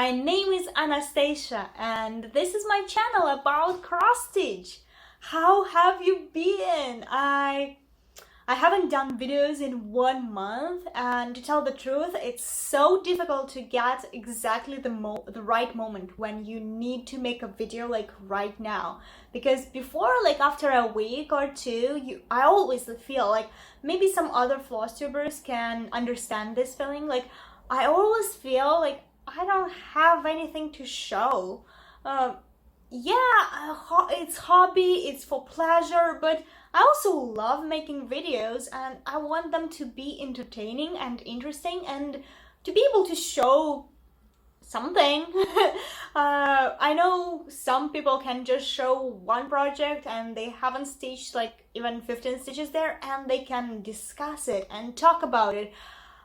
My name is Anastasia and this is my channel about cross stitch. How have you been? I haven't done videos in 1 month, and to tell the truth, it's so difficult to get exactly the right moment when you need to make a video like right now. Because before, like after a week or two, I always feel like maybe some other floss tubers can understand this feeling. Like I always feel like I don't have anything to show. It's hobby, it's for pleasure, but I also love making videos and I want them to be entertaining and interesting and to be able to show something. I know some people can just show one project and they haven't stitched like even 15 stitches there, and they can discuss it and talk about it,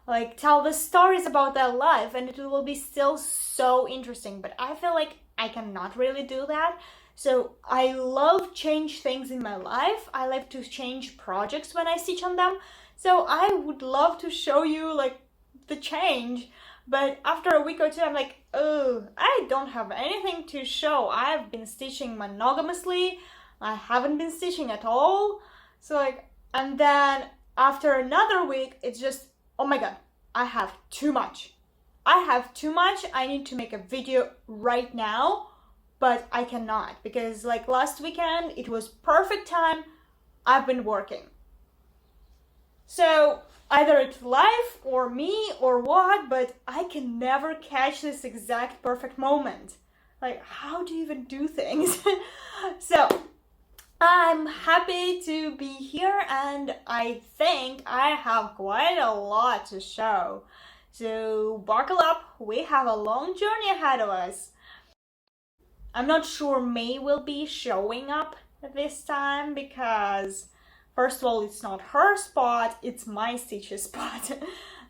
like tell the stories about their life, and it will be still so interesting. But I feel like I cannot really do that. So I love change things in my life. I like to change projects when I stitch on them. So I would love to show you like the change. But after a week or two, I'm like, oh, I don't have anything to show. I've been stitching monogamously. I haven't been stitching at all. So like, and then after another week, it's just, oh my God, I have too much. I need to make a video right now, but I cannot because like last weekend, it was perfect time. I've been working. So either it's life or me or what, but I can never catch this exact perfect moment. Like, how do you even do things? So I'm happy to be here, and I think I have quite a lot to show. So buckle up, we have a long journey ahead of us. I'm not sure May will be showing up this time because first of all, it's not her spot, it's my stitches spot.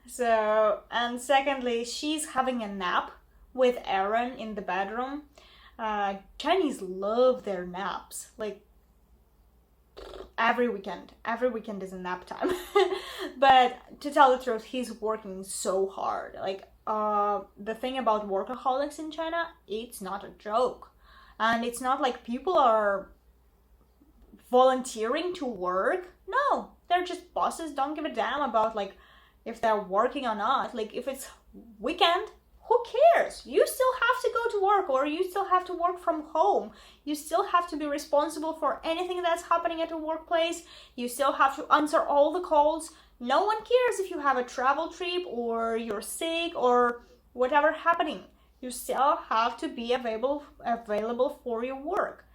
So, and secondly, she's having a nap with Aaron in the bedroom. Chinese love their naps. Like every weekend is a nap time. But to tell the truth, he's working so hard. Like the thing about workaholics in China, it's not a joke. And it's not like people are volunteering to work. No, they're just bosses, don't give a damn about like if they're working or not. Like if it's weekend, who cares? You still have to go to work, or you still have to work from home. You still have to be responsible for anything that's happening at the workplace. You still have to answer all the calls. No one cares if you have a travel trip or you're sick or whatever happening. You still have to be available for your work.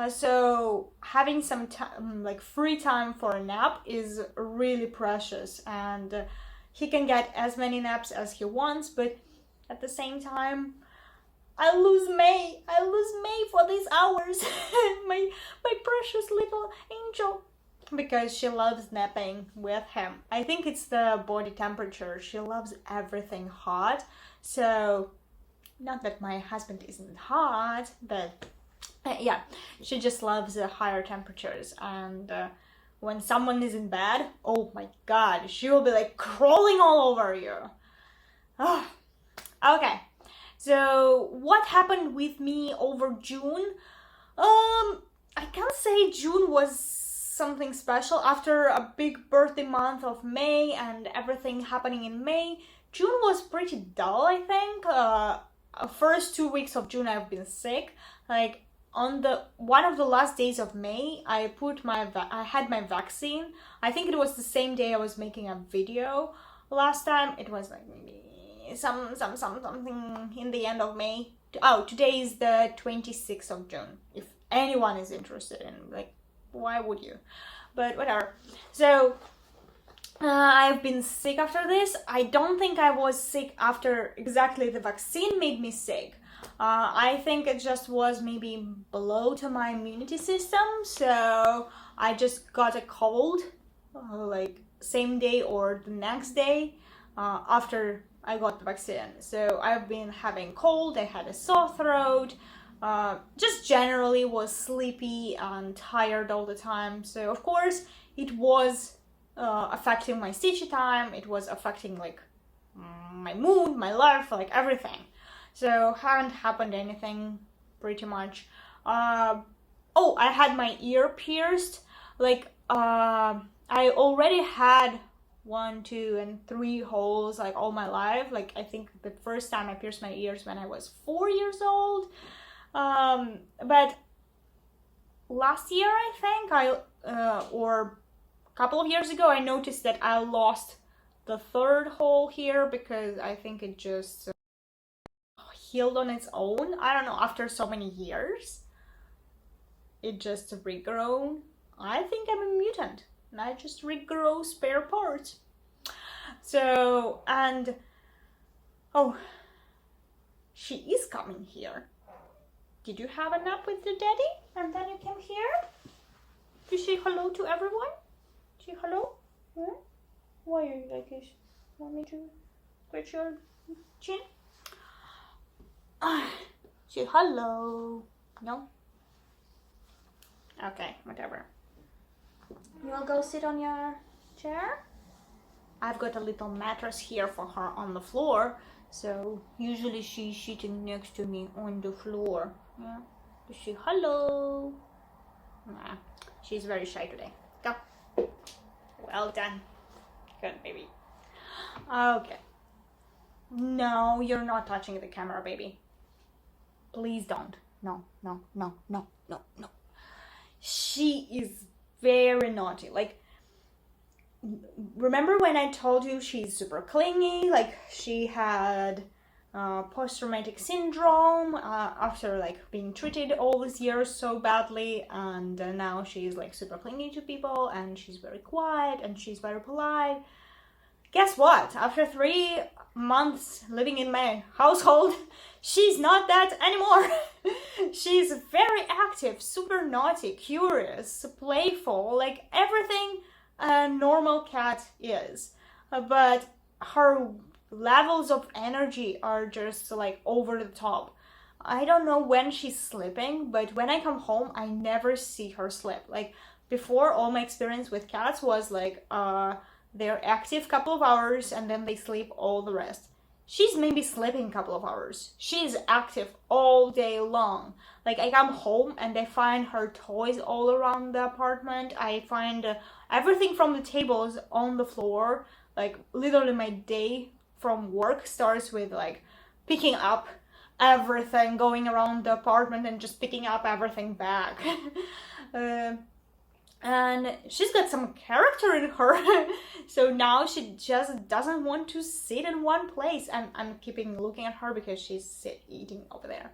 So having some time, like free time for a nap is really precious, and he can get as many naps as he wants, but at the same time, I lose May for these hours. my precious little angel, because she loves napping with him. I think it's the body temperature. She loves everything hot. So not that my husband isn't hot, but yeah, she just loves the higher temperatures. And when someone is in bed, oh my God, she will be like crawling all over you. Oh. Okay, so what happened with me over June? I can't say June was something special. After a big birthday month of May and everything happening in May, June was pretty dull, I think. First 2 weeks of June I've been sick. Like on one of the last days of May, I had my vaccine. I think it was the same day I was making a video. Last time it was like maybe something in the end of May. Oh, today is the 26th of June. If anyone is interested in, like, why would you? But whatever. So I've been sick after this. I don't think I was sick after exactly the vaccine made me sick. I think it just was maybe below to my immunity system. So I just got a cold, like same day or the next day after I got the vaccine. So I've been having cold, I had a sore throat, just generally was sleepy and tired all the time. So of course it was affecting my stitch time, it was affecting like my mood, my life, like everything. So haven't happened anything pretty much. Oh, I had my ear pierced. Like, I already had 1, 2, and 3 holes like all my life. Like, I think the first time I pierced my ears when I was 4 years old. But last year, I think, or a couple of years ago, I noticed that I lost the 3rd hole here because I think it just healed on its own. I don't know, after so many years. It just regrown. I think I'm a mutant and I just regrow spare parts. So, and oh, she is coming here. Did you have a nap with your daddy and then you came here to say hello to everyone? Say hello? Hmm? Why are you like this? Want me to scratch your chin? Say hello. No? Okay, whatever. You'll go sit on your chair? I've got a little mattress here for her on the floor, so usually she's sitting next to me on the floor. Yeah. To say hello. Nah, she's very shy today. Go. Well done. Good, baby. Okay. No, you're not touching the camera, baby. Please don't. No, no, no, no, no, no. She is very naughty. Like, remember when I told you she's super clingy? Like, she had post-traumatic syndrome after like being treated all these years so badly, and now she's like super clingy to people, and she's very quiet and she's very polite. Guess what? After 3 months living in my household, she's not that anymore. She's very active, super naughty, curious, playful, like everything a normal cat is. But her levels of energy are just like over the top. I don't know when she's sleeping, but when I come home, I never see her sleep. Like before, all my experience with cats was like, they're active couple of hours and then they sleep all the rest. She's maybe sleeping a couple of hours. She's active all day long. Like I come home and I find her toys all around the apartment. I find everything from the tables on the floor. Like literally my day from work starts with like picking up everything, going around the apartment and just picking up everything back. And she's got some character in her. So now she just doesn't want to sit in one place, and I'm keeping looking at her because she's eating over there.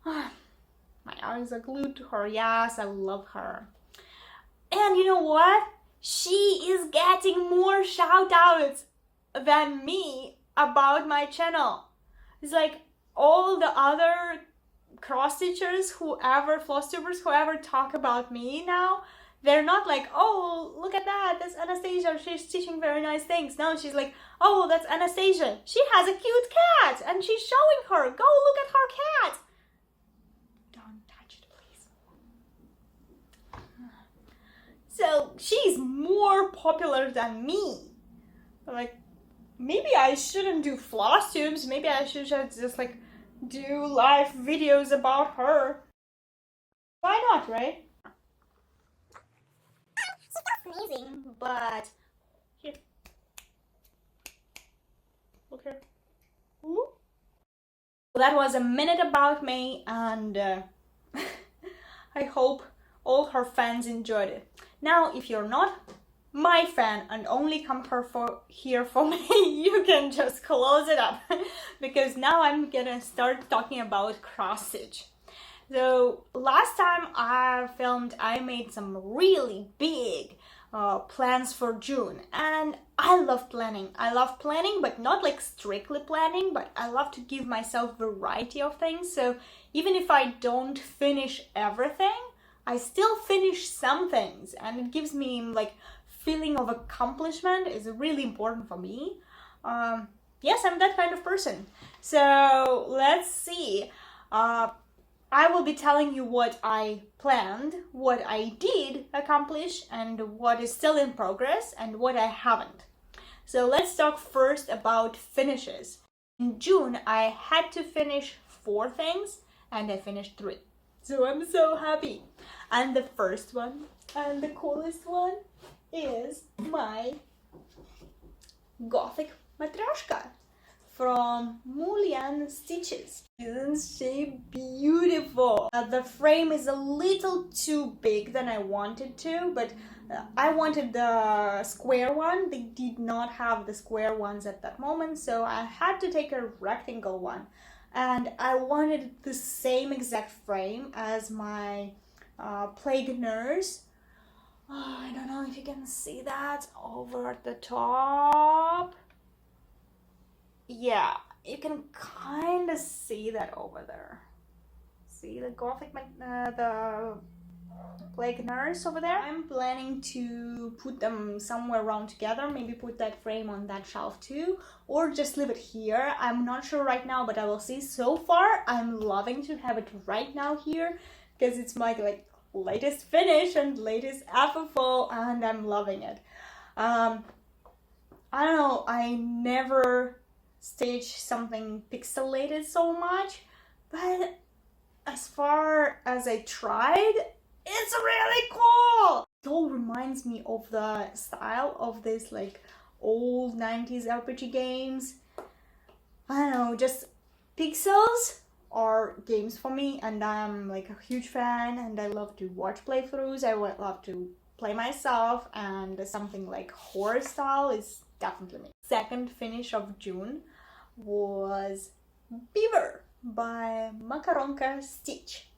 My eyes are glued to her. Yes, I love her. And you know what? She is getting more shout outs than me about my channel. It's like all the other cross stitchers, whoever, Flosstubers, whoever talk about me now, they're not like, oh, look at that, that's Anastasia, she's stitching very nice things. No, she's like, oh, that's Anastasia, she has a cute cat, and she's showing her, go look at her cat. Don't touch it, please. So she's more popular than me. Like, maybe I shouldn't do Flosstubes, maybe I should just like do live videos about her. Why not, right? Amazing, but here, look here. Ooh. That was a minute about me, and I hope all her fans enjoyed it. Now, if you're not my fan and only come here for me, you can just close it up because now I'm gonna start talking about cross stitch. So last time I filmed, I made some really big plans for June, and I love planning. I love planning, but not like strictly planning, but I love to give myself variety of things. So even if I don't finish everything, I still finish some things, and it gives me like feeling of accomplishment. Is really important for me. Yes, I'm that kind of person. So let's see. I will be telling you what I planned, what I did accomplish, and what is still in progress, and what I haven't. So let's talk first about finishes. In June, I had to finish 4 things and I finished 3. So I'm so happy. And the first one and the coolest one is my Gothic matryoshka from Mulian Stitches. Isn't she beautiful? The frame is a little too big than I wanted to, but I wanted the square one. They did not have the square ones at that moment, so I had to take a rectangle one. And I wanted the same exact frame as my Plague Nurse. Oh, I don't know if you can see that over at the top. Yeah, you can kind of see that over there. See the Gothic, the Plague Nurse over there? I'm planning to put them somewhere around together, maybe put that frame on that shelf too, or just leave it here. I'm not sure right now, but I will see. So far, I'm loving to have it right now here, because it's my latest finish and latest FFo, and I'm loving it. I don't know, I never stitch something pixelated so much, but as far as I tried, it's really cool. It all reminds me of the style of this old 90s RPG games. I don't know, just pixels are games for me, and I'm a huge fan, and I love to watch playthroughs. I would love to play myself, and something like horror style is definitely me. Second finish of June was Beaver by Makaronka Stitch.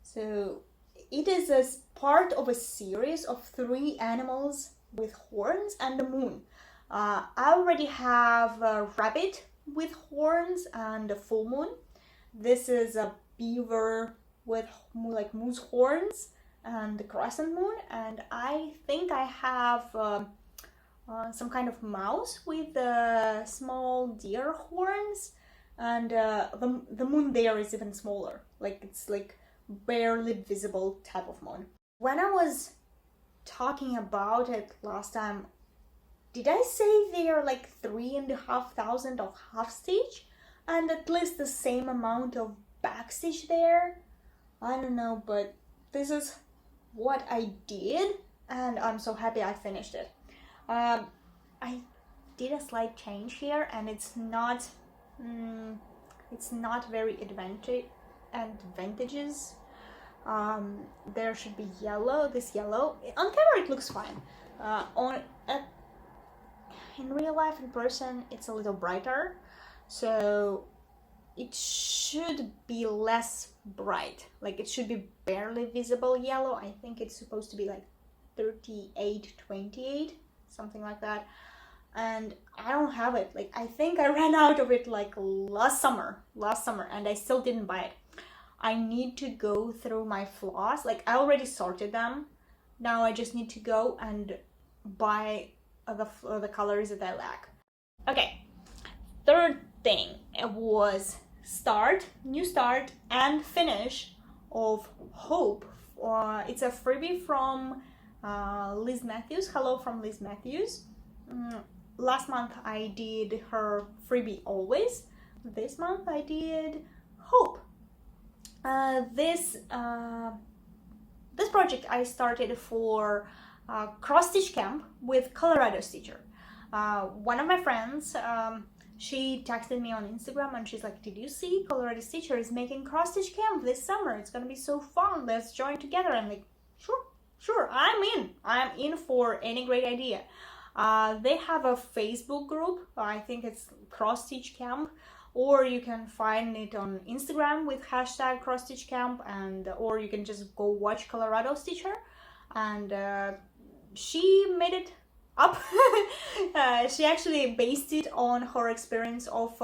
So it is a part of a series of 3 animals with horns and the moon. I already have a rabbit with horns and a full moon. This is a beaver with moose horns and the crescent moon, and I think I have some kind of mouse with small deer horns, and the moon there is even smaller, it's barely visible type of moon. When I was talking about it last time, did I say they are 3,500 of half stitch and at least the same amount of backstitch there? I don't know, but this is what I did, and I'm so happy I finished it. I did a slight change here, and it's not very advantageous. There should be yellow. This yellow on camera it looks fine. In real life, in person, it's a little brighter, so it should be less bright. It should be barely visible yellow. I think it's supposed to be 38-28, something like that. And I don't have it. I think I ran out of it last summer, and I still didn't buy it. I need to go through my floss. I already sorted them. Now I just need to go and buy the colors that I lack. Okay, third thing was new start and finish of Hope. It's a freebie from Liz Matthews. Hello from Liz Matthews. Last month I did her freebie Always. This month I did Hope. This project I started for cross stitch camp with Colorado Stitcher. One of my friends, she texted me on Instagram and she's like, did you see Colorado Stitcher is making cross stitch camp this summer? It's gonna be so fun. Let's join together. I'm like, sure, I'm in for any great idea. They have a Facebook group. I think it's cross stitch camp, or you can find it on Instagram with hashtag cross stitch camp, or you can just go watch Colorado Stitcher. And she made it up. She actually based it on her experience of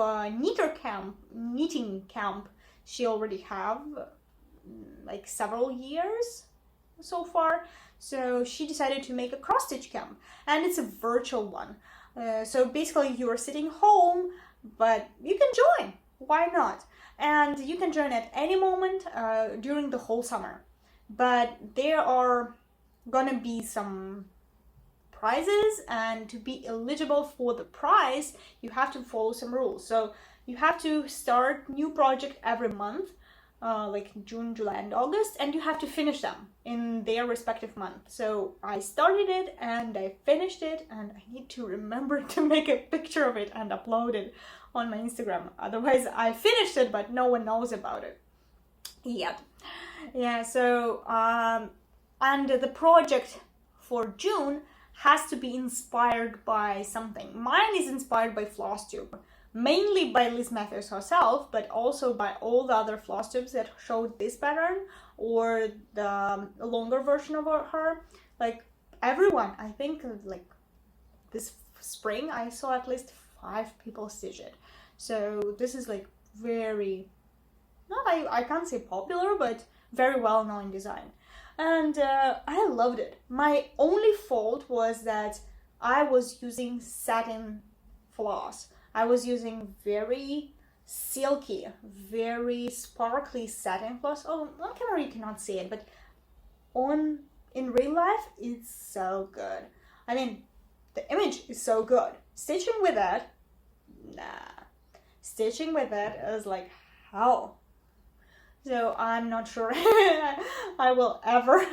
knitting camp she already have several years so far. So she decided to make a cross stitch camp, and it's a virtual one. So basically you are sitting home, but you can join. Why not? And you can join at any moment during the whole summer. But there are gonna be some prizes, and to be eligible for the prize you have to follow some rules. So you have to start new project every month, like June, July, and August, and you have to finish them in their respective month. So I started it and I finished it, and I need to remember to make a picture of it and upload it on my Instagram. Otherwise, I finished it, but no one knows about it yet. Yeah, so and the project for June has to be inspired by something. Mine is inspired by Flosstube, mainly by Liz Matthews herself, but also by all the other Flosstubes that showed this pattern or the longer version of her. Like everyone, I think like this spring I saw at least 5 people stitch it. So this is like very, not I can't say popular, but very well known design. And I loved it. My only fault was that I was using satin floss. I was using very silky, very sparkly satin floss. Oh, on camera you cannot see it, but in real life it's so good. I mean, the image is so good. Stitching with that, nah. Stitching with that is like hell. So I'm not sure I will ever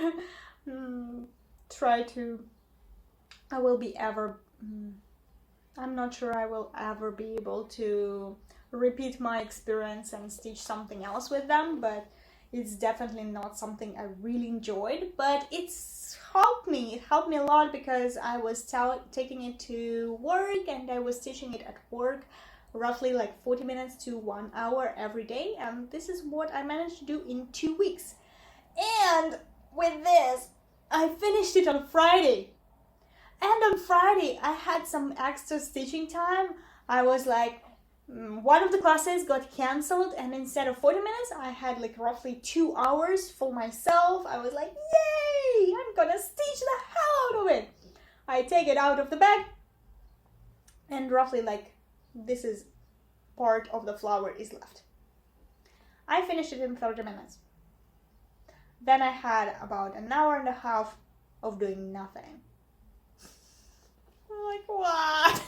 I'm not sure I will ever be able to repeat my experience and stitch something else with them, but it's definitely not something I really enjoyed, but it's helped me. It helped me a lot because I was taking it to work and I was stitching it at work roughly like 40 minutes to 1 hour every day, and this is what I managed to do in 2 weeks. And with this, I finished it on Friday. And on Friday, I had some extra stitching time. I was like, one of the classes got cancelled, and instead of 40 minutes, I had like roughly 2 hours for myself. I was like, yay, I'm gonna stitch the hell out of it. I take it out of the bag, and roughly like this is part of the flower is left. I finished it in 30 minutes. Then I had about an hour and a half of doing nothing. I'm like, what?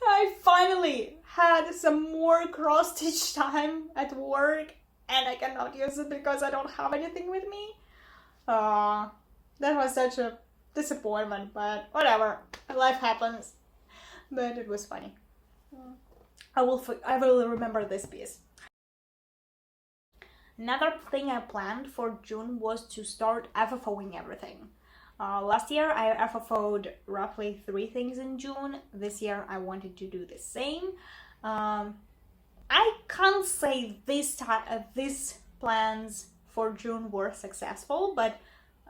I finally had some more cross stitch time at work, and I cannot use it because I don't have anything with me. That was such a disappointment, but whatever, life happens. But it was funny. I will remember this piece. Another thing I planned for June was to start FFoing everything. Last year I FFoed roughly 3 things in June. This year I wanted to do the same. I can't say these plans for June were successful, but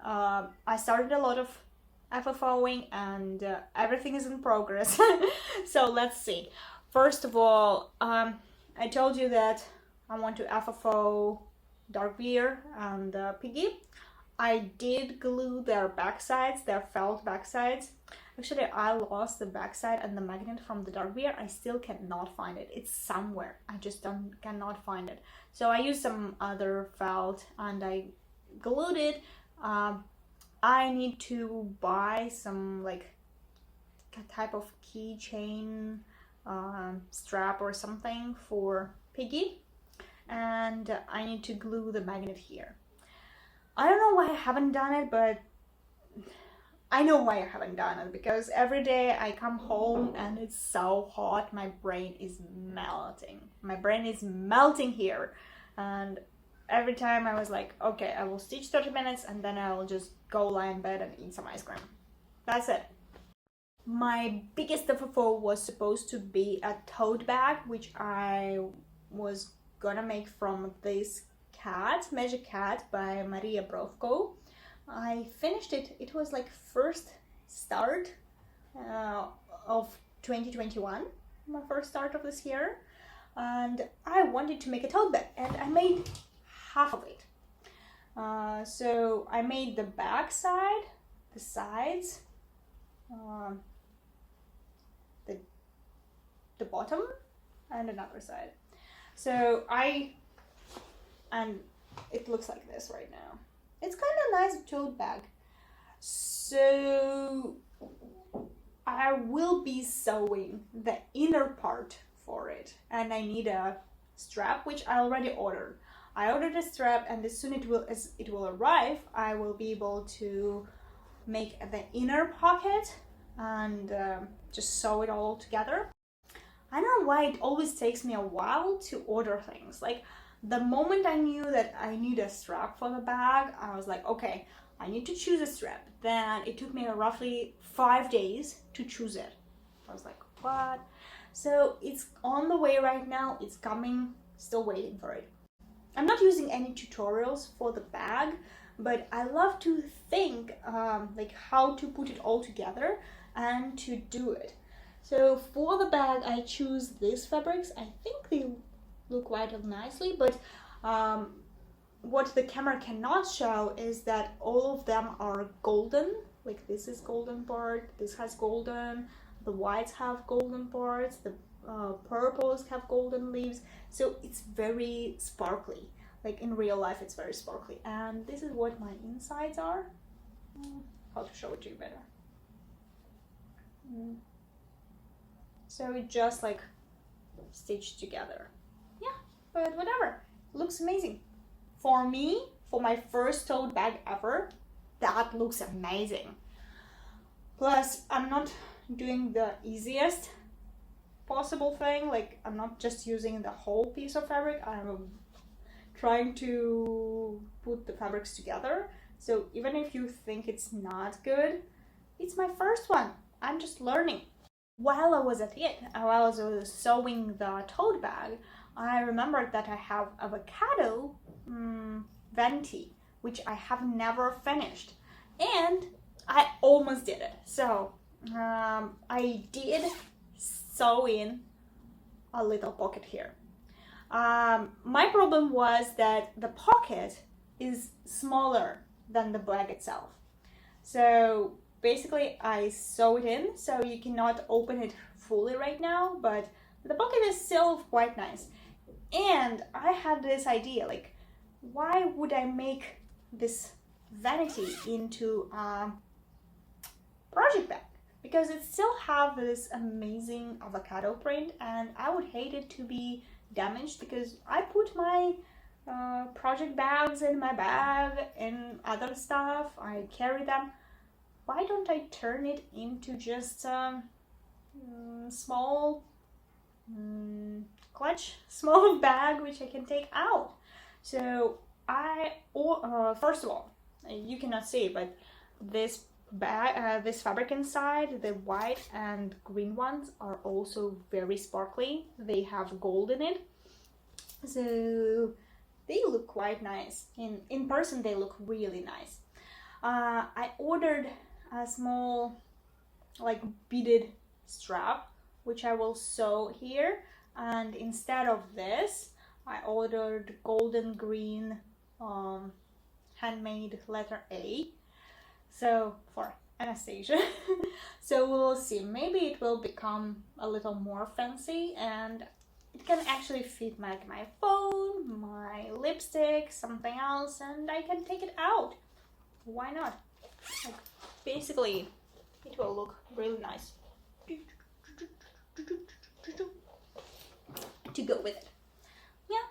I started a lot of FFoing and everything is in progress. So let's see. First of all, I told you that I want to FFo Dark Beer and Piggy. I did glue their backsides, their felt backsides. Actually, I lost the backside and the magnet from the Dark Beer. I still cannot find it. It's somewhere. I just cannot find it. So I used some other felt and I glued it. I need to buy some like type of keychain strap or something for Piggy, and I need to glue the magnet here. I don't know why I haven't done it, but I know why I haven't done it, because every day I come home and it's so hot, my brain is melting. My brain is melting here, and every time I was like, okay, I will stitch 30 minutes and then I will just go lie in bed and eat some ice cream. That's it. My biggest FFO was supposed to be a tote bag, which I was gonna make from this cat, Magic Cat by Maria Brovko. I finished it. It was like first start of 2021, my first start of this year, and I wanted to make a tote bag, and I made half of it. So I made the back side, the sides, the bottom, and another side. So and it looks like this right now. It's kind of a nice tote bag. So I will be sewing the inner part for it, and I need a strap, which I already ordered. I ordered a strap, and as soon as it will arrive, I will be able to make the inner pocket and just sew it all together. I don't know why it always takes me a while to order things. Like the moment I knew that I need a strap for the bag, I was like, okay, I need to choose a strap. Then it took me roughly 5 days to choose it. I was like, what? So it's on the way right now. It's coming, still waiting for it. I'm not using any tutorials for the bag, but I love to think like how to put it all together and to do it. So for the bag, I choose these fabrics. I think they look quite nicely, but what the camera cannot show is that all of them are golden. Like this is golden part, this has golden, the whites have golden parts, the purples have golden leaves. So it's very sparkly. Like in real life, it's very sparkly. And this is what my insides are. How to show it to you better. So it just like stitched together. Yeah, but whatever. Looks amazing. For me, for my first tote bag ever, that looks amazing. Plus, I'm not doing the easiest possible thing. Like, I'm not just using the whole piece of fabric. I'm trying to put the fabrics together. So even if you think it's not good, it's my first one. I'm just learning. While I was at it, while I was sewing the tote bag, I remembered that I have avocado vanity, which I have never finished, and I almost did it. So I did sew in a little pocket here. My problem was that the pocket is smaller than the bag itself. So basically I sew it in, so you cannot open it fully right now, but the pocket is still quite nice. And I had this idea, like, why would I make this vanity into a project bag? Because it still have this amazing avocado print, and I would hate it to be damaged, because I put my project bags in my bag and other stuff, I carry them. Why don't I turn it into just a small clutch, small bag which I can take out? So first of all, you cannot see, but this bag, this fabric inside, the white and green ones are also very sparkly. They have gold in it, so they look quite nice. In person, they look really nice. I ordered a small, like, beaded strap, which I will sew here, and instead of this, I ordered golden green handmade letter A, so for Anastasia. So we'll see, maybe it will become a little more fancy, and it can actually fit my phone, my lipstick, something else, and I can take it out. Why not? Like, basically, it will look really nice to go with it. Yeah,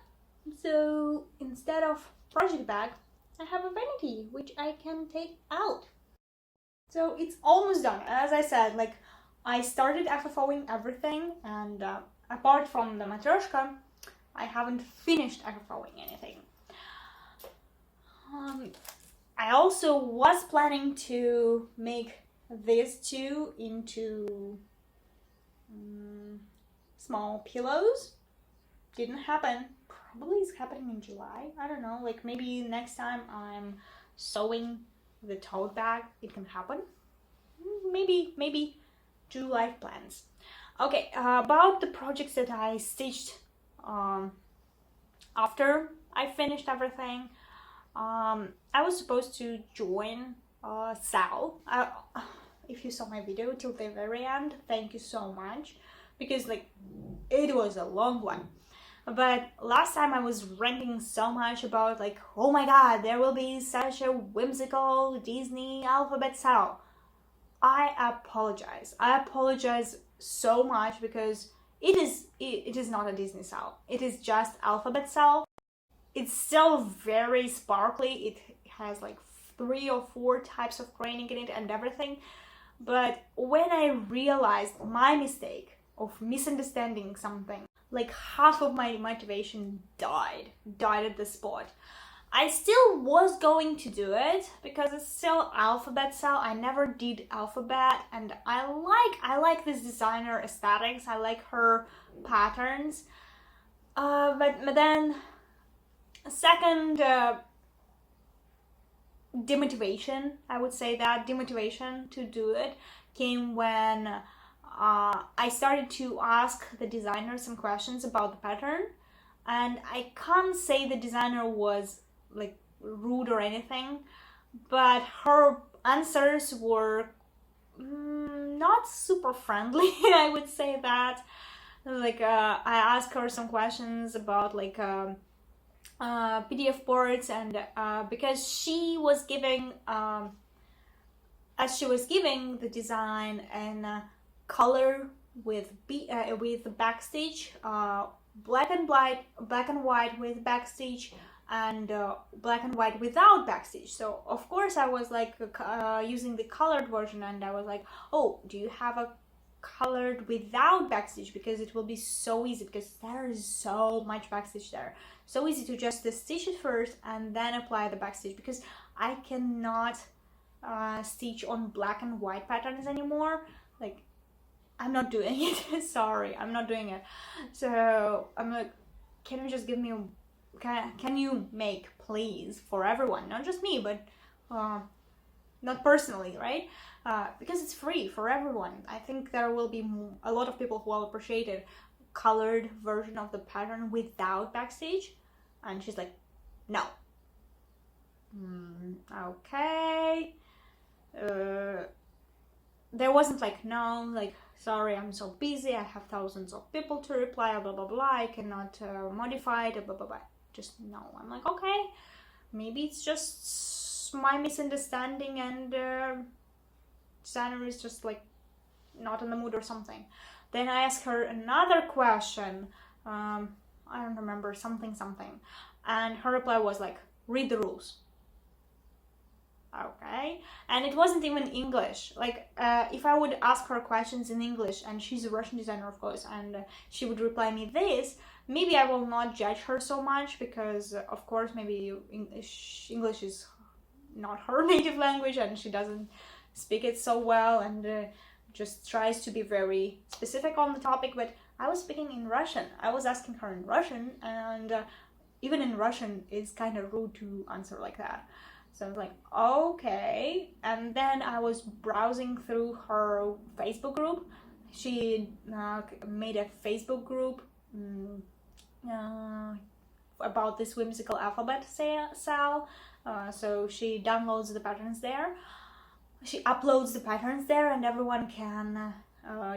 so instead of project bag, I have a vanity which I can take out. So it's almost done. As I said, like, I started FFoing everything, and apart from the matryoshka, I haven't finished FFoing anything. I also was planning to make these two into small pillows. Didn't happen. Probably it's happening in July. I don't know, like maybe next time I'm sewing the tote bag, it can happen. Maybe do life plans. Okay, about the projects that I stitched after I finished everything. I was supposed to join Sal. If you saw my video till the very end, thank you so much, because like it was a long one. But last time I was ranting so much about, like, oh my god, there will be such a whimsical Disney alphabet Sal. I apologize so much, because it is not a Disney cell. It is just alphabet cell. It's still very sparkly. It has like 3 or 4 types of graining in it and everything. But when I realized my mistake of misunderstanding something, like half of my motivation died at the spot. I still was going to do it because it's still alphabet cell. I never did alphabet, and I like this designer aesthetics. I like her patterns. But then second demotivation, I would say that demotivation to do it came when I started to ask the designer some questions about the pattern, and I can't say the designer was like rude or anything, but her answers were not super friendly. I would say that. Like I asked her some questions about like PDF boards, and because she was giving as she was giving the design and color with backstitch, black and white with backstitch, and black and white without backstitch. So of course I was like using the colored version, and I was like, oh, do you have a colored without backstitch? Because it will be so easy, because there is so much backstitch there, so easy to just stitch it first and then apply the backstitch, because I cannot stitch on black and white patterns anymore. Like, I'm not doing it. Sorry, I'm not doing it. So I'm like, can you just give me can you make, please, for everyone, not just me, but not personally, right? Because it's free for everyone. I think there will be a lot of people who will appreciate it, colored version of the pattern without backstitch. And she's like, no. Okay. There wasn't like, no, like, sorry, I'm so busy, I have thousands of people to reply, blah blah blah, I cannot modify it, blah blah blah. Just no. I'm like, okay, maybe it's just my misunderstanding, and designer is just like not in the mood or something. Then I asked her another question. I don't remember, something, and her reply was like, read the rules. Okay, and it wasn't even English. Like if I would ask her questions in English, and she's a Russian designer, of course, and she would reply me this, maybe I will not judge her so much, because of course maybe English is not her native language, and she doesn't speak it so well, and just tries to be very specific on the topic. But I was speaking in Russian. I was asking her in Russian, and even in Russian it's kind of rude to answer like that. So I was like, okay. And then I was browsing through her Facebook group. She made a Facebook group about this whimsical alphabet cell. So she downloads the patterns there. She uploads the patterns there, and everyone can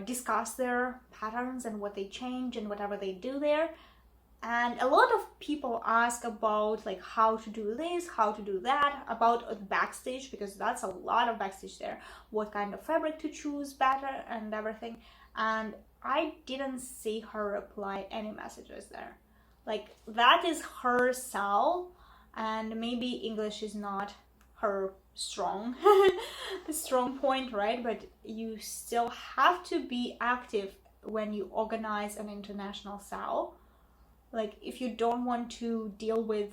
discuss their patterns and what they change and whatever they do there. And a lot of people ask about like how to do this, how to do that, about backstitch, because that's a lot of backstitch there, what kind of fabric to choose better and everything. And I didn't see her reply any messages there. Like, that is her cell, and maybe English is not her strong point, right? But you still have to be active when you organize an international cell. Like, if you don't want to deal with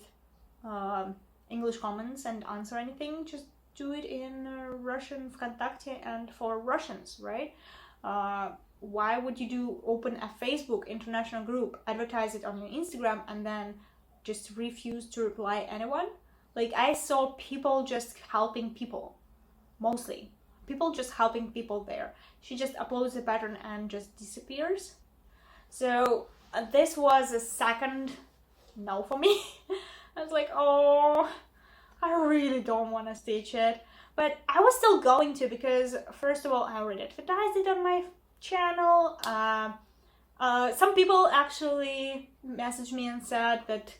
English comments and answer anything, just do it in Russian Vkontakte and for Russians, right? Why would you open a Facebook international group, advertise it on your Instagram, and then just refuse to reply anyone? Like, I saw people just helping people, mostly. People just helping people there. She just uploads the pattern and just disappears. So this was a second no for me. I was like, oh, I really don't want to stitch it. But I was still going to, because first of all, I already advertised it on my channel. Some people actually messaged me and said that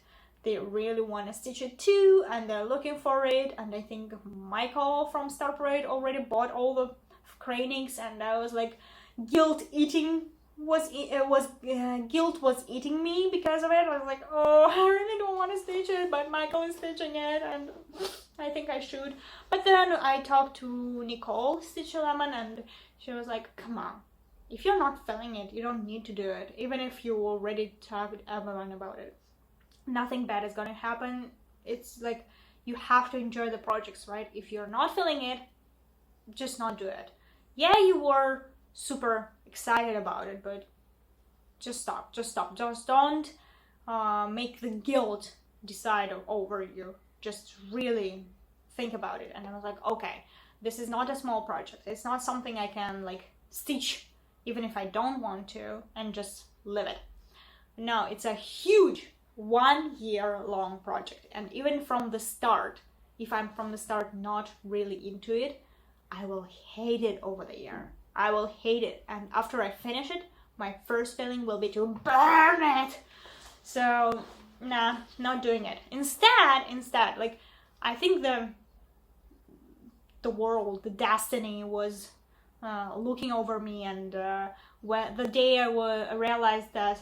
they really want to stitch it too, and they're looking for it. And I think Michael from Star Parade already bought all the cranings, and I was like guilt eating guilt was eating me because of it. I was like, oh, I really don't want to stitch it, but Michael is stitching it, and I think I should. But then I talked to Nicole, Stitch Lemon, and she was like, come on, if you're not feeling it, you don't need to do it, even if you already talked to everyone about it. Nothing bad is gonna happen. It's like, you have to enjoy the projects, right? If you're not feeling it, just not do it. Yeah, you were super excited about it, but just stop. Just don't make the guilt decide over you. Just really think about it. And I was like, okay, this is not a small project. It's not something I can like stitch even if I don't want to and just live it. No, it's a huge 1 year long project. And even from the start, if I'm from the start not really into it, I will hate it over the year. I will hate it. And after I finish it, my first feeling will be to burn it. So, nah, not doing it. Instead, like, I think the world, the destiny was looking over me, and when the day I realized that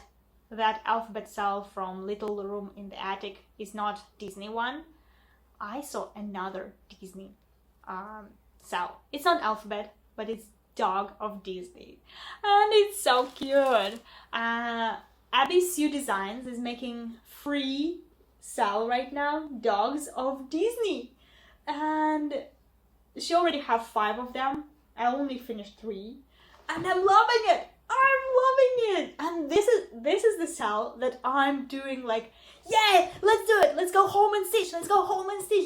alphabet cell from Little Room in the Attic is not Disney one, I saw another Disney cell. It's not alphabet, but it's Dog of Disney, and it's so cute. Abby Sue Designs is making free cell right now, Dogs of Disney, and she already have 5 of them. I only finished 3, and I'm loving it. And this is the cell that I'm doing, like, yay, let's do it, let's go home and stitch,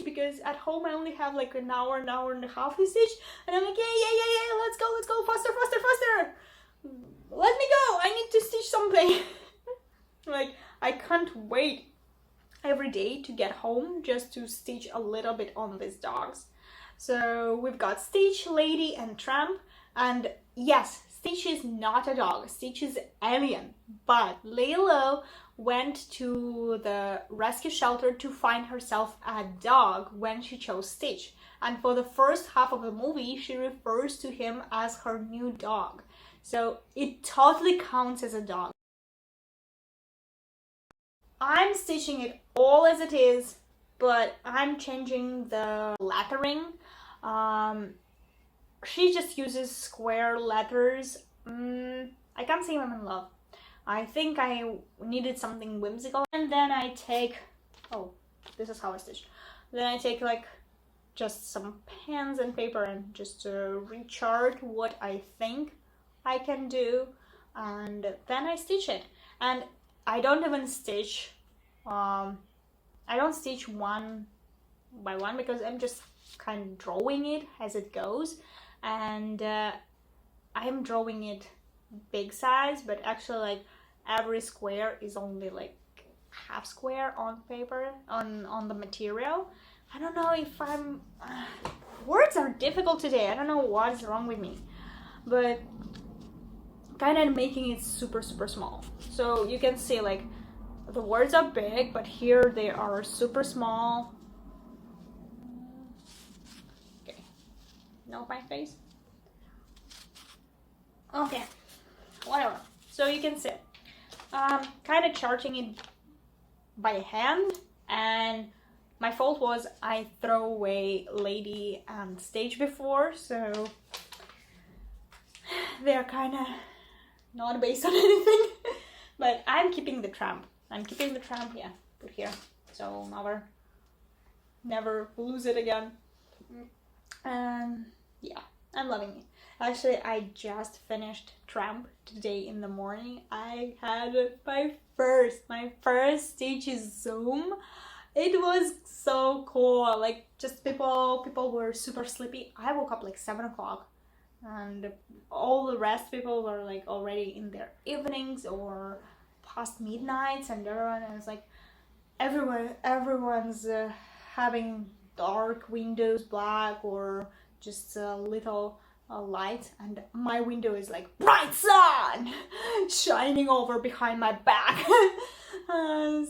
because at home I only have like an hour and a half to stitch, and I'm like, yeah, let's go, faster, let me go, I need to stitch something. Like, I can't wait every day to get home just to stitch a little bit on these dogs. So we've got Stitch, Lady, and Tramp, and yes, Stitch is not a dog, Stitch is alien, but Lilo went to the rescue shelter to find herself a dog when she chose Stitch, and for the first half of the movie she refers to him as her new dog, so it totally counts as a dog. I'm stitching it all as it is, but I'm changing the lettering. She just uses square letters. I can't say I'm in love. I think I needed something whimsical, and then I take, oh, this is how I stitch. Then I take like just some pens and paper and just rechart what I think I can do, and then I stitch it. And I don't even stitch, I don't stitch one by one, because I'm just kind of drawing it as it goes, and I'm drawing it big size, but actually like every square is only like half square on paper, on the material. I don't know if I'm words are difficult today. I don't know what's wrong with me, but kind of making it super small, so you can see like the words are big, but here they are super small. Okay, know my face. Okay, whatever. So you can see, kind of charting it by hand, and my fault was I throw away Lady and Stage before, so they're kind of not based on anything. But I'm keeping the Tramp. Yeah, put here, so never lose it again. Yeah, I'm loving it. Actually, I just finished Tramp today in the morning. I had my first Stitches Zoom. It was so cool. Like, just people were super sleepy. I woke up like 7 o'clock, and all the rest people were like already in their evenings or past midnights, and everyone is like, everyone's having dark windows, black, or just a little light, and my window is like bright sun shining over behind my back.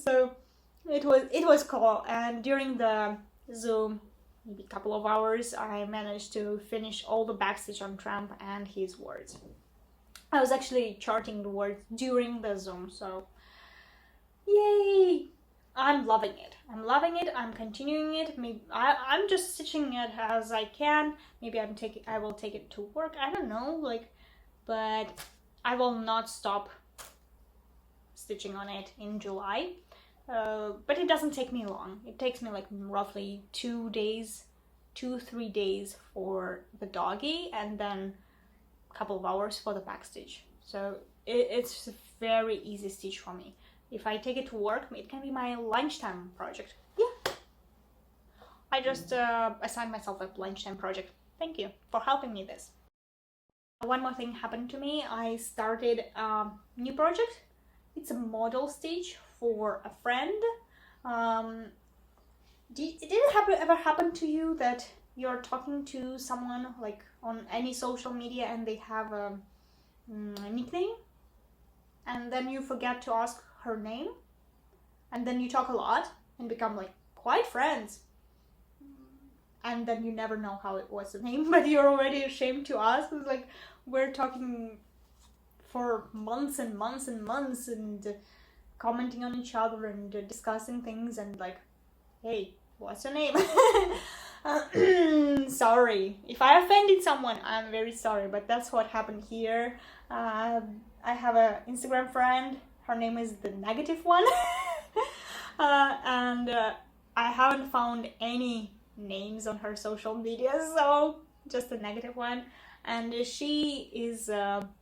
So it was cool, and during the Zoom, maybe a couple of hours, I managed to finish all the backstitch on Tramp and his words. I was actually charting the words during the Zoom, so yay! I'm loving it. I'm loving it. I'm continuing it. Maybe I'm just stitching it as I can. Maybe I will take it to work. I don't know, like, but I will not stop stitching on it in July. But it doesn't take me long. It takes me like roughly 2 days, 3 days for the doggy, and then a couple of hours for the backstitch. So it's a very easy stitch for me. If I take it to work, it can be my lunchtime project. Yeah. I just assigned myself a lunchtime project. Thank you for helping me this. One more thing happened to me. I started a new project. It's a model stitch for a friend. Did it ever happen to you that you're talking to someone like on any social media and they have a nickname, and then you forget to ask her name, and then you talk a lot and become like quite friends, and then you never know how it was the name, but you're already ashamed to ask? It's like we're talking for months and months and months and commenting on each other and discussing things, and like, hey, what's your name? Sorry if I offended someone. I'm very sorry, but that's what happened here. I have an Instagram friend. Her name is the negative one. And I haven't found any names on her social media, so just a negative one. And she is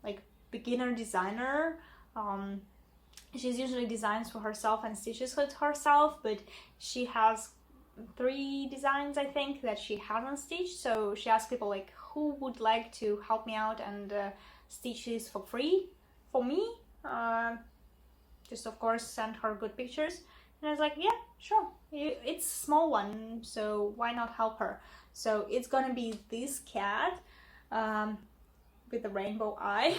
like beginner designer. She's usually designs for herself and stitches it herself, but she has 3 designs, I think, that she hasn't stitched. So she asked people like, who would like to help me out and stitch this for free for me? Just of course send her good pictures. And I was like, yeah, sure. It's a small one, so why not help her? So it's gonna be this cat with the rainbow eye.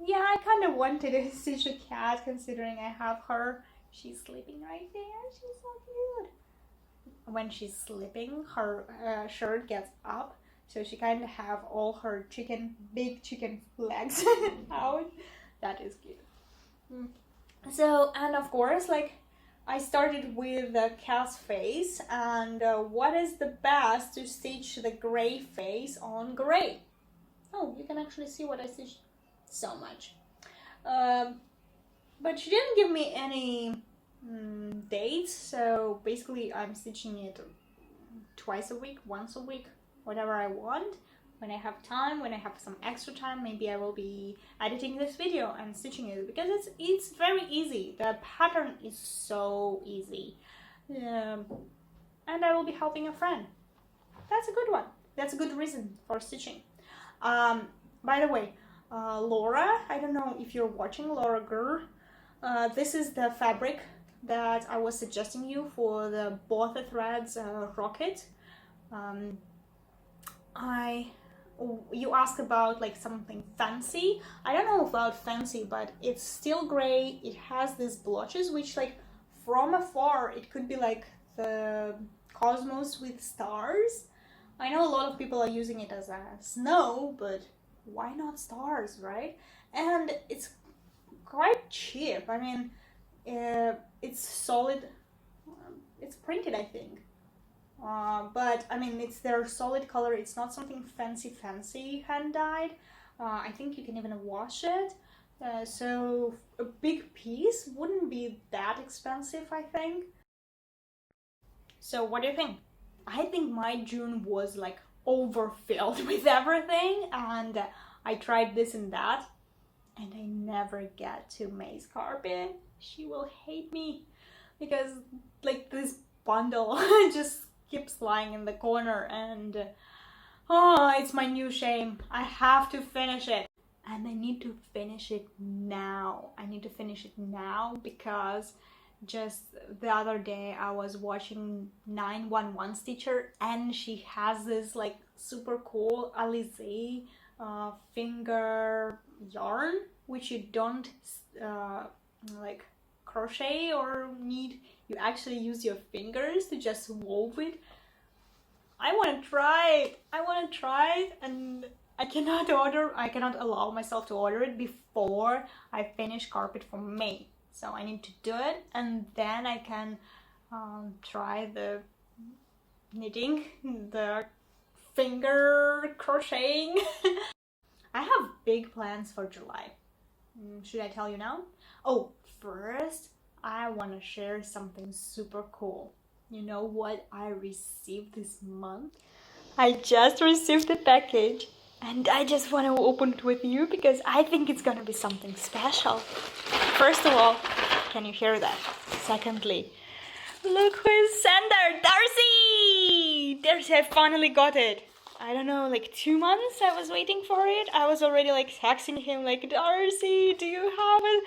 Yeah, I kind of wanted to stitch a cat considering I have her. She's sleeping right there. She's so cute. When she's sleeping, her shirt gets up, so she kind of have all her big chicken legs out. That is cute. So, and of course, like, I started with the cat's face, and what is the best to stitch the gray face on gray? Oh, you can actually see what I stitched. So much. But she didn't give me any dates, so basically I'm stitching it twice a week, once a week, whatever I want. When I have time, when I have some extra time, maybe I will be editing this video and stitching it, because it's very easy. The pattern is so easy. And I will be helping a friend. That's a good one. That's a good reason for stitching. By the way, Laura, I don't know if you're watching, Laura girl, this is the fabric that I was suggesting you for the both the threads rocket. You asked about like something fancy. I don't know about fancy, but it's still gray. It has these blotches, which like from afar it could be like the cosmos with stars. I know a lot of people are using it as a snow, but why not stars, right? And it's quite cheap. I mean, it's solid. It's printed, I think. But I mean, it's their solid color. It's not something fancy hand dyed. I think you can even wash it. So a big piece wouldn't be that expensive, I think. So what do you think? I think my June was like overfilled with everything, and I tried this and that, and I never get to May's carpet. She will hate me because like this bundle just keeps lying in the corner, and oh, it's my new shame. I have to finish it, and I need to finish it now. I need to finish it now because just the other day I was watching 911 Stitcher, and she has this like super cool Alize finger yarn, which you don't like crochet or need. You actually use your fingers to just wove it. I want to try it. And I cannot allow myself to order it before I finish carpet for May. So I need to do it, and then I can try the knitting, the finger crocheting. I have big plans for July. Should I tell you now? Oh, first, I want to share something super cool. You know what I received this month? I just received the package, and I just want to open it with you because I think it's gonna be something special. First of all, can you hear that? Secondly, look who's sender, Darcy! Darcy, I finally got it. I don't know, like 2 months I was waiting for it. I was already like texting him like, Darcy, do you have a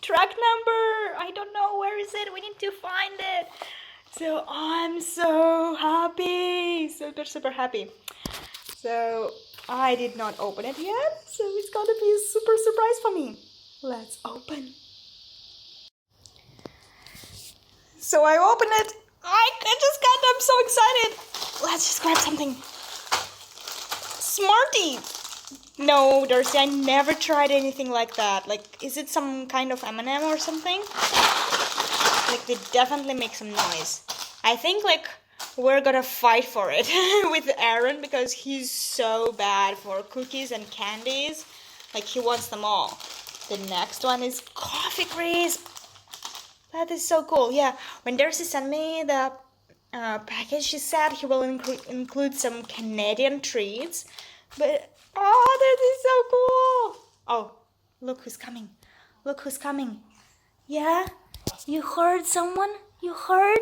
track number? I don't know, where is it? We need to find it. So I'm so happy, super happy. So I did not open it yet, so it's gonna be a super surprise for me. Let's open. So I open it. I'm so excited. Let's just grab something. Smartie. No, Darcy, I never tried anything like that. Like, is it some kind of M&M or something? Like, they definitely make some noise. I think, like, we're gonna fight for it with Aaron because he's so bad for cookies and candies. Like, he wants them all. The next one is coffee crisp. That is so cool. Yeah, when Darcy sent me the package, she said he will include some Canadian treats. But, oh, that is so cool. Oh, look who's coming. Look who's coming. Yeah? You heard someone? You heard?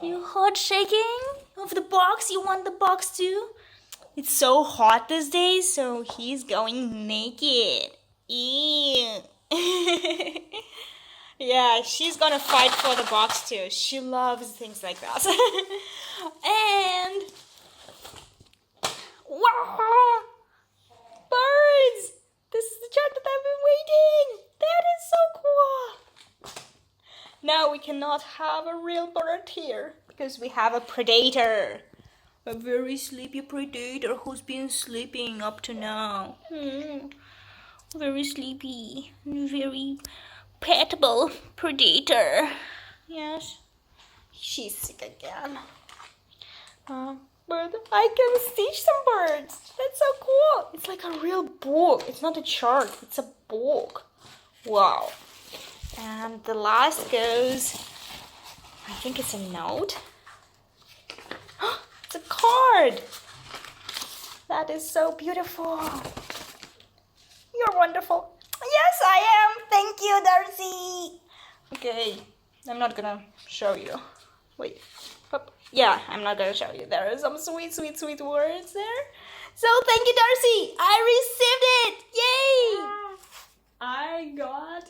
You heard shaking of the box? You want the box too? It's so hot these days, so he's going naked. Ew. Yeah, she's gonna fight for the box too. She loves things like that. And wow! Birds! This is the chat that I've been waiting. That is so cool. Now we cannot have a real bird here because we have a predator. A very sleepy predator who's been sleeping up to now. Very sleepy, very petable predator. Yes, she's sick again. But I can stitch some birds. That's so cool. It's like a real book. It's not a chart, it's a book. Wow. And the last goes, I think it's a note. It's a card. That is so beautiful. You're wonderful. Yes, I am. Thank you, Darcy. Okay, I'm not gonna show you. Wait. Up. Yeah, I'm not gonna show you. There are some sweet words there. So thank you, Darcy. I received it. Yay! Yeah. I got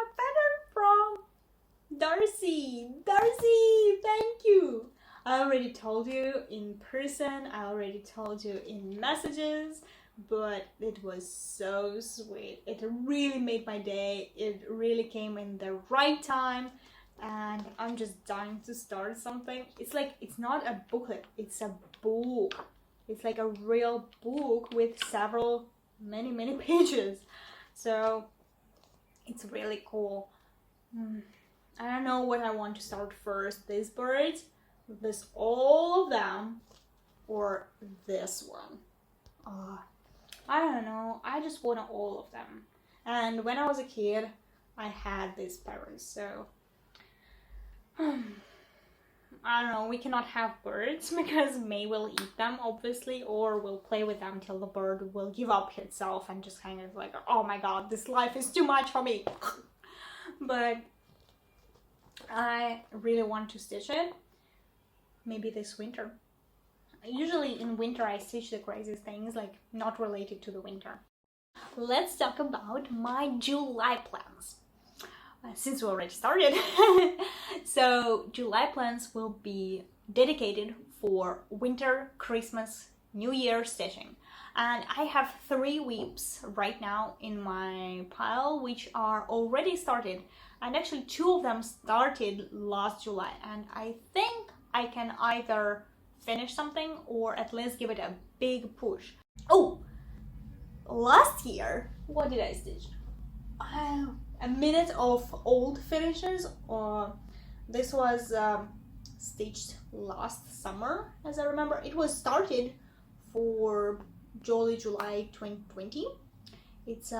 a pattern from Darcy. Darcy, thank you. I already told you in person. I already told you in messages. But it was so sweet. It really made my day. It really came in the right time, and I'm just dying to start something. It's like, it's not a booklet, it's a book. It's like a real book with many pages. So it's really cool. I don't know what I want to start first. These birds, all of them, or this one. I don't know, I just wanted all of them. And when I was a kid, I had these parrots, so I don't know, we cannot have birds because May will eat them, obviously, or will play with them till the bird will give up itself and just kind of like, oh my god, this life is too much for me. But I really want to stitch it, maybe this winter. Usually in winter I stitch the craziest things, like not related to the winter. Let's talk about my July plans. Since we already started. So July plans will be dedicated for winter, Christmas, New Year stitching. And I have 3 weaves right now in my pile which are already started. And actually 2 of them started last July. And I think I can either finish something or at least give it a big push. Oh, last year, what did I stitch? A minute of old finishes, or this was stitched last summer, as I remember. It was started for Jolly July 2020. It's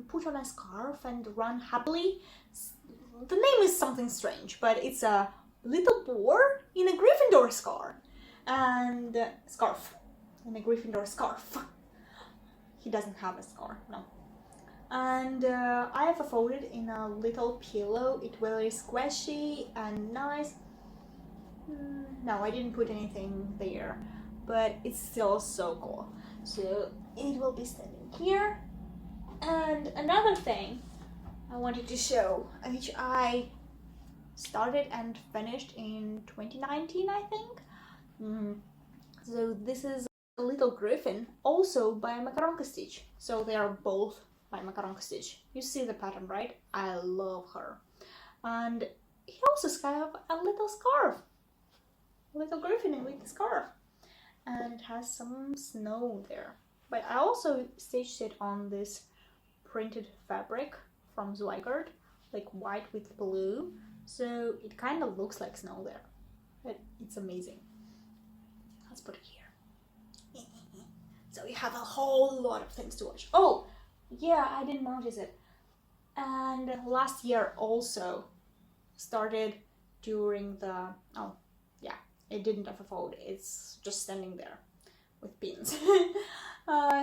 put on a scarf and run happily. The name is something strange, but it's a little boar in a Gryffindor scarf and scarf in a Gryffindor scarf. He doesn't have a scarf, no. And I have folded in a little pillow. It very squishy and nice. No, I didn't put anything there, but it's still so cool. So it will be standing here. And another thing I wanted to show, which I started and finished in 2019, I think. So this is a little griffin, also by Macaronka Stitch. So they are both by Macaronka Stitch. You see the pattern, right? I love her. And he also has a little scarf. A little griffin with a scarf. And it has some snow there. But I also stitched it on this printed fabric from Zweigart, like white with blue. So it kind of looks like snow there. But it's amazing. Let's put it here. So you have a whole lot of things to watch. Oh, yeah, I didn't notice it. And last year also started during the, oh yeah, it didn't have a fold. It's just standing there with pins.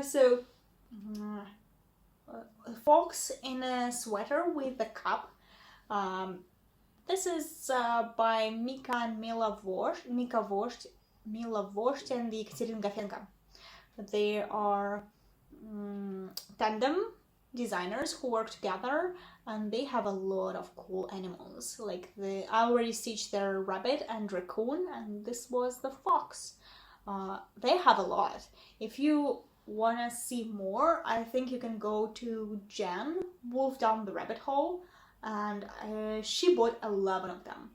So a fox in a sweater with a cup. This is by Mika and Mila Vorsht, Mila Vorsht and Екатерина Gafenko. They are tandem designers who work together, and they have a lot of cool animals. Like I already stitched their rabbit and raccoon, and this was the fox. They have a lot. If you want to see more, I think you can go to Jen, Wolf Down the Rabbit Hole, and she bought 11 of them.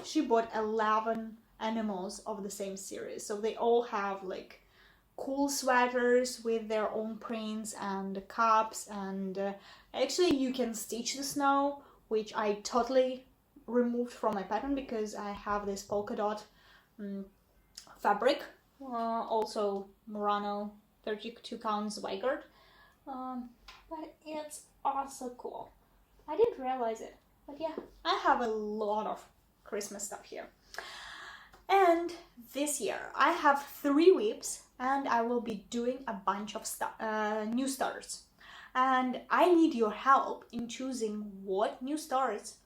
She bought 11 animals of the same series, so they all have like cool sweaters with their own prints and cups, and actually you can stitch the snow, which I totally removed from my pattern because I have this polka dot fabric, also Murano 32 counts Zweigart, but it's also cool. I didn't realize it, but yeah, I have a lot of Christmas stuff here. And this year I have 3 whips, and I will be doing a bunch of new starts. And I need your help in choosing what new starts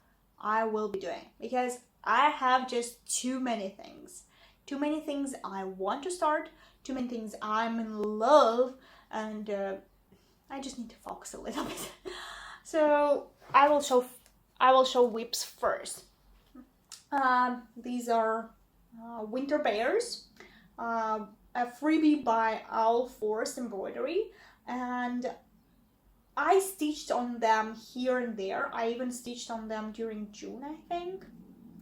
I will be doing, because I have just too many things. Too many things I want to start, too many things I'm in love, and I just need to focus a little bit. So I will show whips first. These are winter bears, a freebie by Owl Forest Embroidery, and I stitched on them here and there. I even stitched on them during June, I think,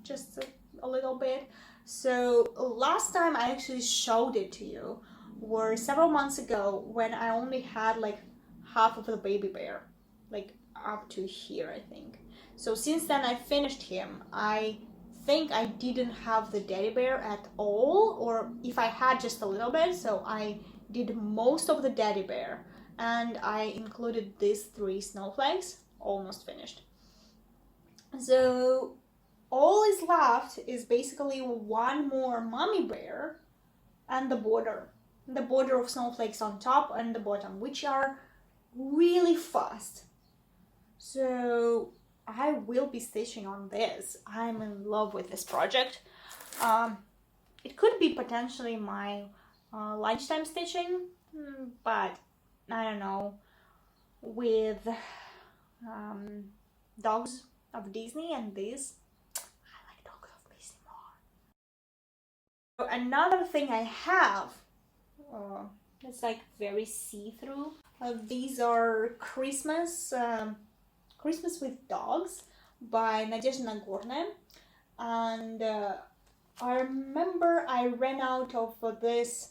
just a little bit. So last time I actually showed it to you were several months ago, when I only had like half of the baby bear, like up to here, I think. So since then I finished him. I think I didn't have the daddy bear at all, or if I had, just a little bit. So I did most of the daddy bear, and I included these 3 snowflakes, almost finished. So all is left is basically 1 more mommy bear and the border of snowflakes on top and the bottom, which are really fast. So I will be stitching on this. I'm in love with this project. It could be potentially my lunchtime stitching, but I don't know. With Dogs of Disney and this, I like Dogs of Disney more. So another thing I have, it's like very see-through. These are Christmas with Dogs by Nadezhda Nagornaya, and I remember I ran out of this.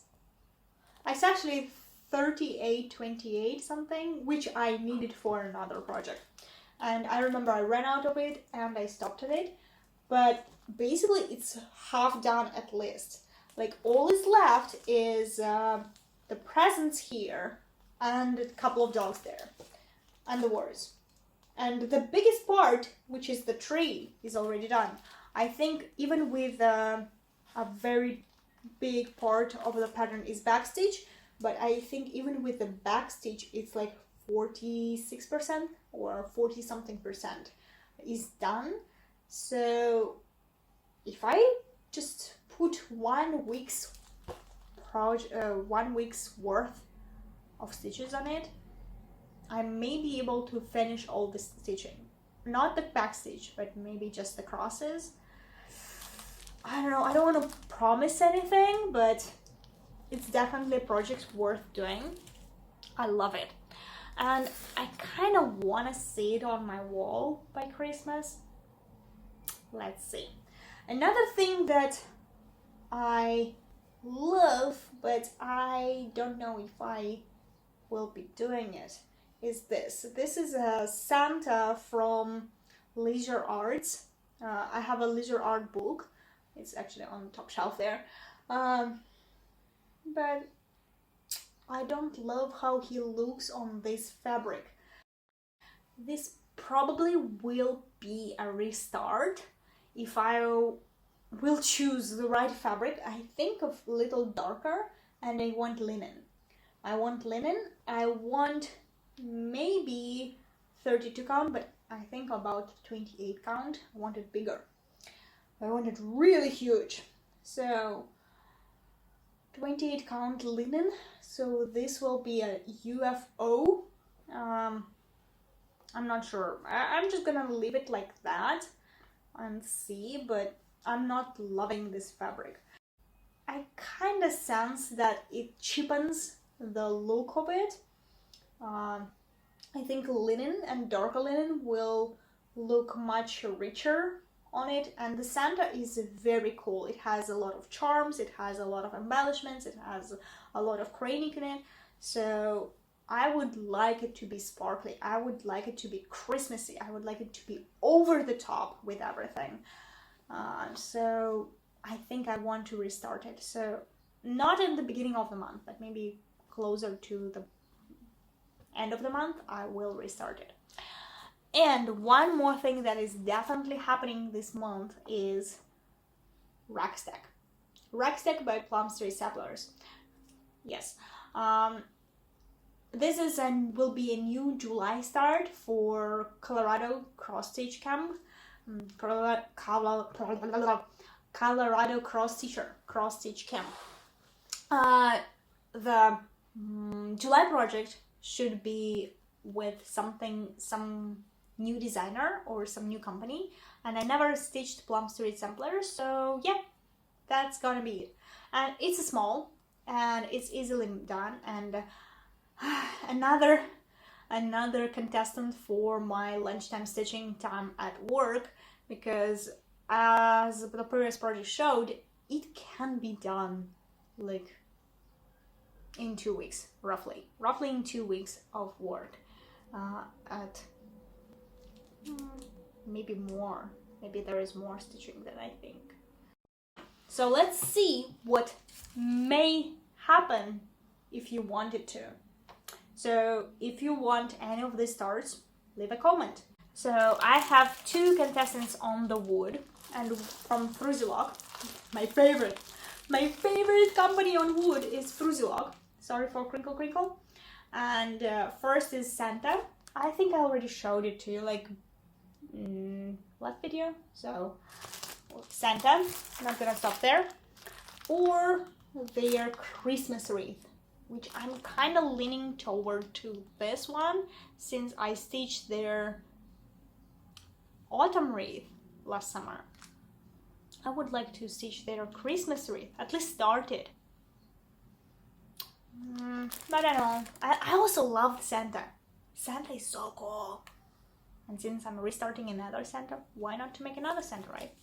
It's actually 38.28 something, which I needed for another project. And I remember I ran out of it and I stopped at it. But basically it's half done at least. Like all is left is the presents here and a couple of dogs there and the words. And the biggest part, which is the tree, is already done. I think even with a very big part of the pattern is backstitch, but I think even with the backstitch it's like 46% or 40 something percent is done. So if I just put 1 week's worth of stitches on it, I may be able to finish all the stitching. Not the backstitch, but maybe just the crosses. I don't know, I don't want to promise anything, but it's definitely a project worth doing. I love it. And I kind of want to see it on my wall by Christmas. Let's see. Another thing that I love, but I don't know if I will be doing it, is this. This is a Santa from Leisure Arts. I have a Leisure Art book. It's actually on the top shelf there. But I don't love how he looks on this fabric. This probably will be a restart if I will choose the right fabric. I think of a little darker, and I want linen. I want maybe 32 count, but I think about 28 count. I want it bigger. I want it really huge. So 28 count linen. So this will be a UFO. I'm not sure. I'm just gonna leave it like that and see, but I'm not loving this fabric. I kind of sense that it cheapens the look of it. I think linen and darker linen will look much richer on it, and the Santa is very cool. It has a lot of charms, it has a lot of embellishments, it has a lot of craning in it. So I would like it to be sparkly, I would like it to be Christmassy, I would like it to be over the top with everything. So I think I want to restart it. So not in the beginning of the month, but maybe closer to the end of the month, I will restart it. And one more thing that is definitely happening this month is Rackstack. Rackstack by Flosstube Samplers. Yes. This is and will be a new July start for Colorado cross stitch camp. Colorado cross stitch camp. The July project should be with some new designer or some new company, and I never stitched Flosstube Samplers, so yeah, that's gonna be it. And it's small and it's easily done, and another contestant for my lunchtime stitching time at work, because as the previous project showed, it can be done like in 2 weeks, roughly in 2 weeks of work, at maybe more. Maybe there is more stitching than I think. So let's see what may happen if you wanted to. So if you want any of these starts, leave a comment. So I have 2 contestants on the wood, and from Fruzilog, my favorite company on wood is Fruzilog. Sorry for crinkle crinkle. And first is Santa. I think I already showed it to you, like last video. So Santa, I'm not gonna stop there. Or their Christmas wreath, which I'm kind of leaning toward to this one, since I stitched their autumn wreath last summer. I would like to stitch their Christmas wreath, at least start it. But I don't know. I also love Santa. Santa is so cool. And since I'm restarting another Santa, why not to make another Santa, right?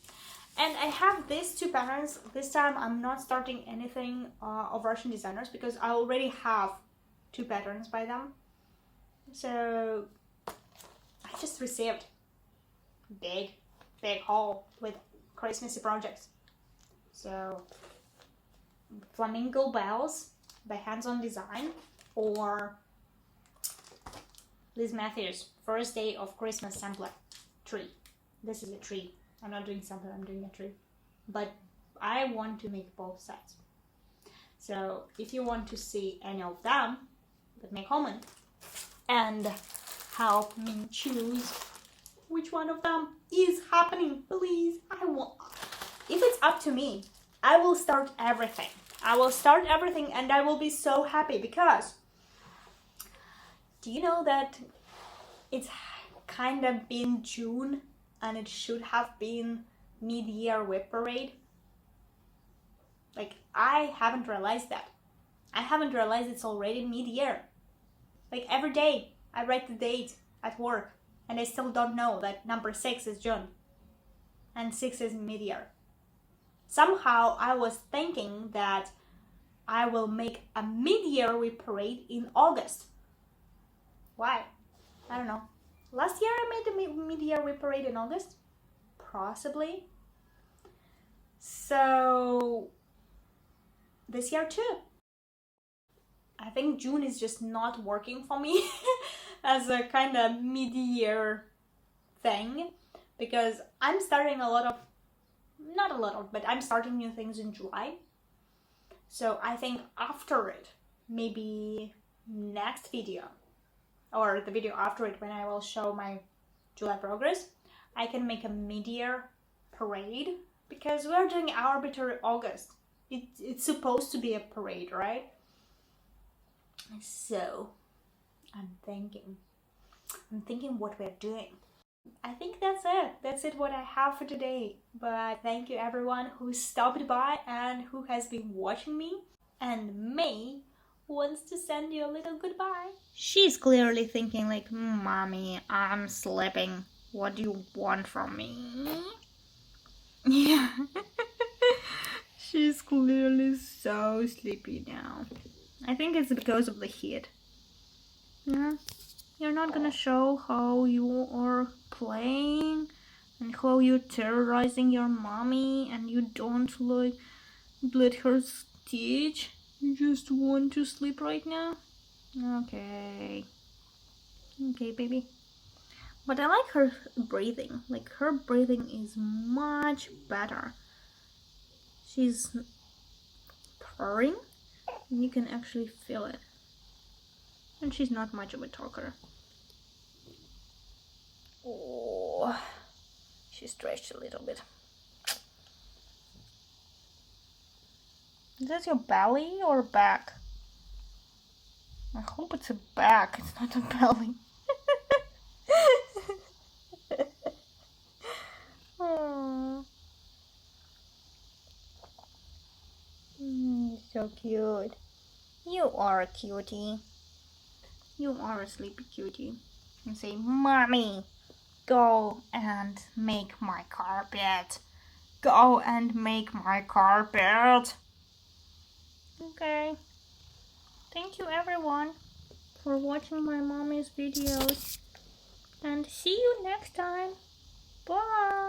And I have these two patterns. This time I'm not starting anything of Russian designers because I already have two patterns by them. So I just received big haul with Christmassy projects. So Flamingo Bells by Hands On Design, or Liz Matthews First Day of Christmas Sampler tree. This is a tree. I'm not doing sampler, I'm doing a tree. But I want to make both sets. So if you want to see any of them, let me comment and help me choose which one of them is happening. Please, if it's up to me, I will start everything. I will start everything and I will be so happy because do you know that it's kind of been June and it should have been mid-year whip parade? Like, I haven't realized that. I haven't realized it's already mid-year. Like, every day I write the date at work and I still don't know that number 6 is June and 6 is mid-year. Somehow I was thinking that I will make a mid-year whip parade in August. Why? I don't know. Last year I made the mid-year whip parade in August? Possibly. So this year too. I think June is just not working for me as a kind of mid-year thing because I'm starting but I'm starting new things in July. So I think after it, maybe next video or the video after it when I will show my July progress, I can make a mid-year parade because we're doing arbitrary August. It's supposed to be a parade, right? So I'm thinking what we're doing. I think that's it what I have for today. But thank you everyone who stopped by and who has been watching me. And May wants to send you a little goodbye. She's clearly thinking like, Mommy, I'm sleeping. What do you want from me? Yeah. She's clearly so sleepy now. I think it's because of the heat. Yeah. You're not gonna show how you are playing and how you're terrorizing your mommy and you don't like let her stitch. You just want to sleep right now? Okay. Okay, baby. But I like her breathing. Like, her breathing is much better. She's purring and you can actually feel it. And she's not much of a talker. Oh, she stretched a little bit. Is that your belly or back? I hope it's a back, it's not a belly. Oh. So cute. You are a cutie. You are a sleepy cutie. And say, Mommy, go and make my carpet. Go and make my carpet. Okay. Thank you everyone for watching my mommy's videos. And see you next time. Bye.